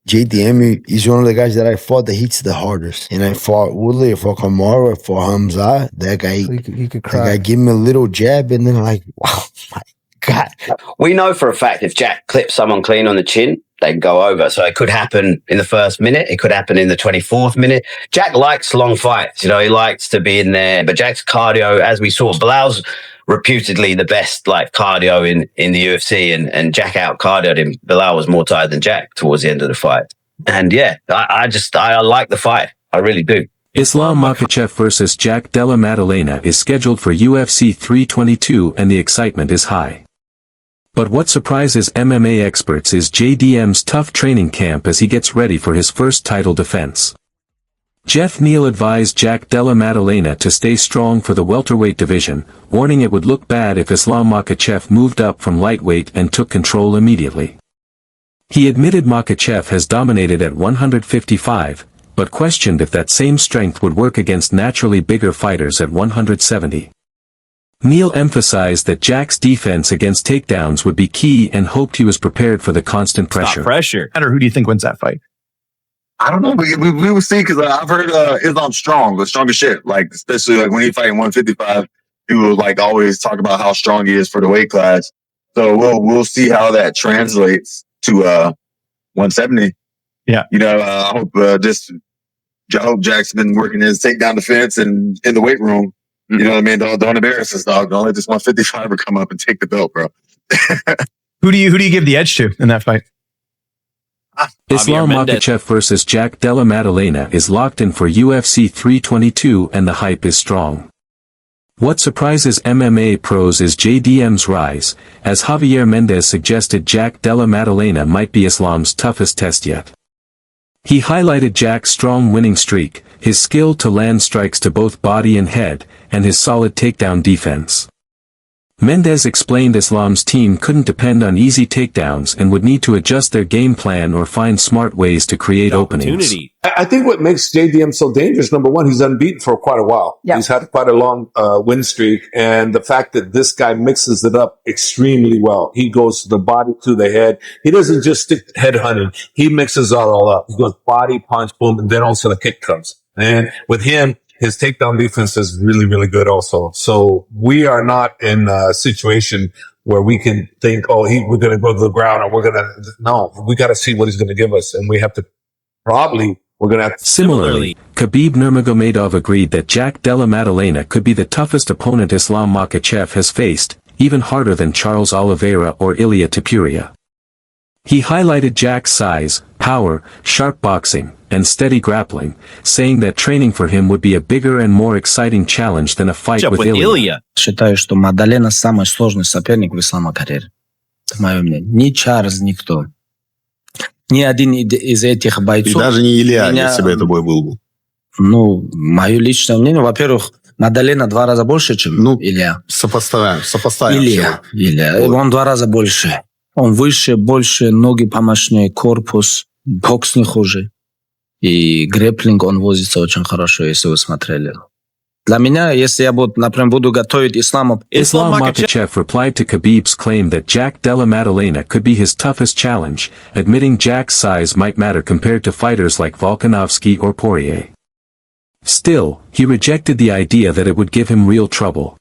JDM is one of the guys that I fought that hits the hardest. And I fought Woodley, I fought Kamaru, I fought Hamza. That guy, So you could cry. that guy gave me a little jab, and then like, wow, my God. We know for a fact if Jack clips someone clean on the chin, they can go over. So it could happen in the first minute. It could happen in the 24th minute. Jack likes long fights. You know, he likes to be in there. But Jack's cardio, as we saw, Bilal's reputedly the best like cardio in the UFC, and Jack out cardioed him. Bilal was more tired than Jack towards the end of the fight. And yeah, I like the fight. I really do. Islam Makhachev versus Jack Della Maddalena is scheduled for UFC 322 and the excitement is high. But what surprises MMA experts is JDM's tough training camp as he gets ready for his first title defense. Jeff Neal advised Jack Della Maddalena to stay strong for the welterweight division, warning it would look bad if Islam Makhachev moved up from lightweight and took control immediately. He admitted Makhachev has dominated at 155, but questioned if that same strength would work against naturally bigger fighters at 170. Neal emphasized that Jack's defense against takedowns would be key and hoped he was prepared for the constant pressure. Not pressure. Who do you think wins that fight? I don't know. We will see, because I've heard Islam strong as shit. Like, especially like when he fighting 155, he will like always talk about how strong he is for the weight class. So we'll see how that translates to 170. Yeah. You know, I hope Jack's been working his takedown defense and in the weight room. You know what I mean? Don't embarrass us, dog. Don't let this 155er come up and take the belt, bro. Who do you give the edge to in that fight? Islam Makhachev versus Jack Della Maddalena is locked in for UFC 322 and the hype is strong. What surprises MMA pros is JDM's rise, as Javier Mendez suggested Jack Della Maddalena might be Islam's toughest test yet. He highlighted Jack's strong winning streak, his skill to land strikes to both body and head, and his solid takedown defense. Mendez explained Islam's team couldn't depend on easy takedowns and would need to adjust their game plan or find smart ways to create openings. I think what makes JDM so dangerous, number one, he's unbeaten for quite a while. Yeah. He's had quite a long win streak, and the fact that this guy mixes it up extremely well. He goes to the body, to the head. He doesn't just stick head hunting. He mixes it all up. He goes body, punch, boom, and then also the kick comes. And with him, his takedown defense is really, really good also. So we are not in a situation where we can think, we're going to go to the ground or no, we got to see what he's going to give us. And we have to Similarly, Khabib Nurmagomedov agreed that Jack Della Maddalena could be the toughest opponent Islam Makhachev has faced, even harder than Charles Oliveira or Ilia Topuria. He highlighted Jack's size, power, sharp boxing, and steady grappling, saying that training for him would be a bigger and more exciting challenge than a fight with Ilia. Считаю, что Мадалена самый сложный соперник в ислама карьере. Это мое мнение. Ни Чарльз, никто. Ни один из этих бойцов. И даже не Илья, если бы это бой был. Ну, мое личное мнение, во-первых, Мадалена 2 раза больше, чем Илья. Сопоставим. Илья. Он 2 раза больше. Он выше, больше, ноги помощнее, корпус, бокс не хуже. И грэпплинг он возится очень хорошо, если вы смотрели. Для меня, если я например, буду готовить Islam Makhachev replied to Khabib's claim that Jack Della Maddalena could be his toughest challenge, admitting Jack's size might matter compared to fighters like Volkanovski or Poirier. Still, he rejected the idea that it would give him real trouble.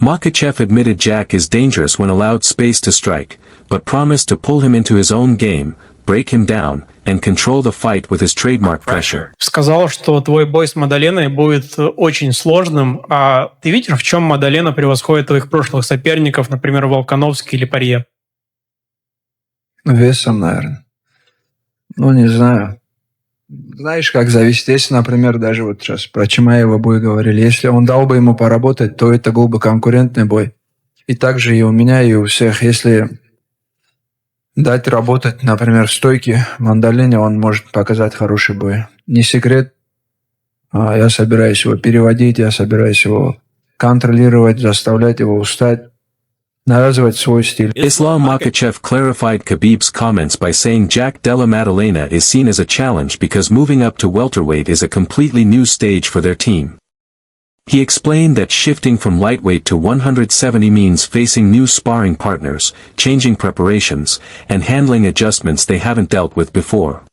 Makhachev admitted Jack is dangerous when allowed space to strike, but promised to pull him into his own game, break him down, and control the fight with his trademark pressure. Сказал, что твой бой с Маддаленой будет очень сложным. А ты видишь, в чем Маддалена превосходит твоих прошлых соперников, например, Волконовский или Порье? Весом, наверное. Ну, не знаю. Знаешь, как зависит. Если, например, даже вот сейчас про Чимаева бой говорили, если он дал бы ему поработать, то это был бы конкурентный бой. И также и у меня, и у всех. Если дать работать, например, в стойке Маддалене, он может показать хороший бой. Не секрет. Я собираюсь его переводить, я собираюсь его контролировать, заставлять его устать. Islam Makhachev clarified Khabib's comments by saying Jack Della Maddalena is seen as a challenge because moving up to welterweight is a completely new stage for their team. He explained that shifting from lightweight to 170 means facing new sparring partners, changing preparations, and handling adjustments they haven't dealt with before.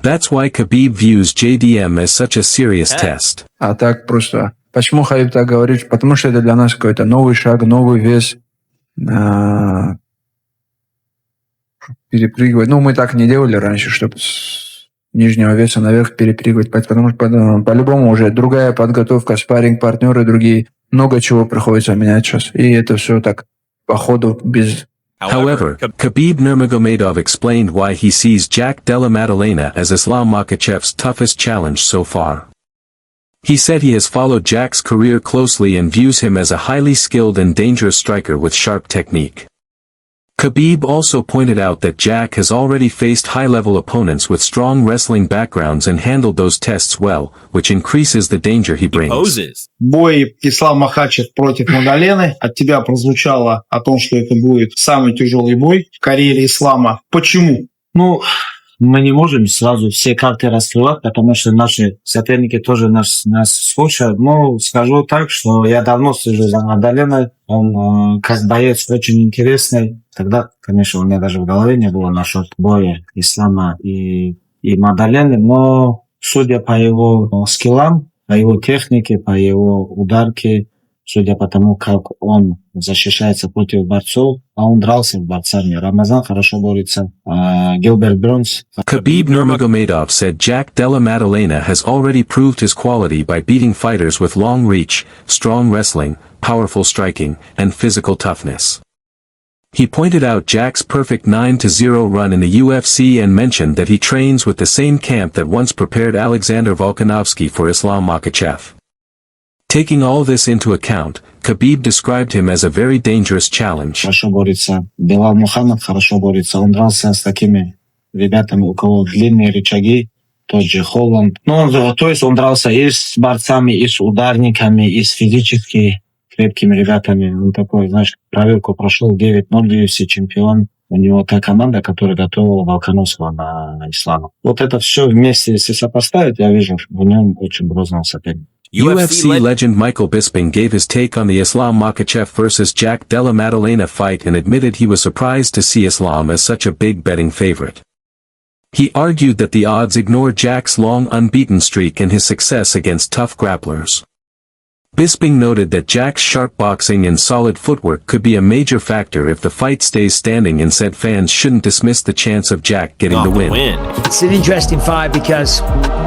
That's why Khabib views JDM as such a serious test. А так просто... Почему Хабиб так говорит? Потому что это для нас какой-то новый шаг, новый вес. Перепрыгивать. Ну, мы так не делали раньше, чтобы с нижнего веса наверх перепрыгивать. Потому что по-любому уже другая подготовка, спарринг-партнеры другие. Много чего приходится менять сейчас. И это все так по ходу без... However, Khabib Nurmagomedov explained why he sees Jack Della Maddalena as Islam Makhachev's toughest challenge so far. He said he has followed Jack's career closely and views him as a highly skilled and dangerous striker with sharp technique. Khabib also pointed out that Jack has already faced high-level opponents with strong wrestling backgrounds and handled those tests well, which increases the danger he brings. Бой Ислам Махачев против Маддалены. От тебя прозвучало о том, что это будет самый тяжелый бой в карьере Ислама. Почему? Ну, мы не можем сразу все карты раскрывать, потому что наши соперники тоже нас слушают. Но скажу так, что я давно слежу за Маддаленой. Он как боец очень интересный. Тогда, конечно, у меня даже в голове не было насчет боя Ислама и Маддалены. Но судя по его скиллам, по его технике, по его ударке, судя по тому, как он защищается против борцов, а он дрался с борцами. Рамазан хорошо борется, Гилберт Бронс. Khabib Nurmagomedov said Jack Della Maddalena has already proved his quality by beating fighters with long reach, strong wrestling, powerful striking, and physical toughness. He pointed out Jack's perfect 9-0 run in the UFC and mentioned that he trains with the same camp that once prepared Alexander Volkanovski for Islam Makhachev. Taking all this into account, Khabib described him as a very dangerous challenge. Хорошо борется. Белал Мухаммад хорошо борется. Он дрался с такими ребятами, у кого длинные рычаги, тот же Холланд. Ну, то есть он дрался и с борцами, и с ударниками, и с физически крепкими ребятами. Он такой, знаешь, проверку прошел, 9-0 UFC чемпион. У него та команда, которая готовила Волконовского на Ислама. Вот это все вместе, если сопоставить, я вижу в нем очень грозного соперника. UFC legend Michael Bisping gave his take on the Islam Makhachev vs. Jack Della Maddalena fight and admitted he was surprised to see Islam as such a big betting favorite. He argued that the odds ignore Jack's long unbeaten streak and his success against tough grapplers. Bisping noted that Jack's sharp boxing and solid footwork could be a major factor if the fight stays standing and said fans shouldn't dismiss the chance of Jack getting the win. It's an interesting fight because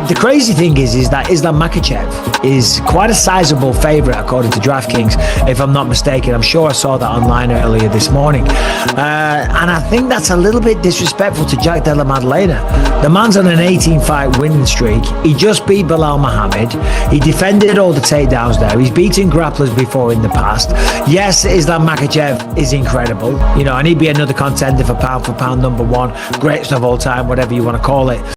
the crazy thing is that Islam Makhachev is quite a sizable favourite according to DraftKings, if I'm not mistaken. I'm sure I saw that online earlier this morning. And I think that's a little bit disrespectful to Jack Della Maddalena. The man's on an 18-fight winning streak. He just beat Bilal Muhammad. He defended all the takedowns there. He's beaten grapplers before in the past. Yes, Islam Makhachev is incredible, you know, and he'd be another contender for pound #1, greatest of all time, whatever you want to call it.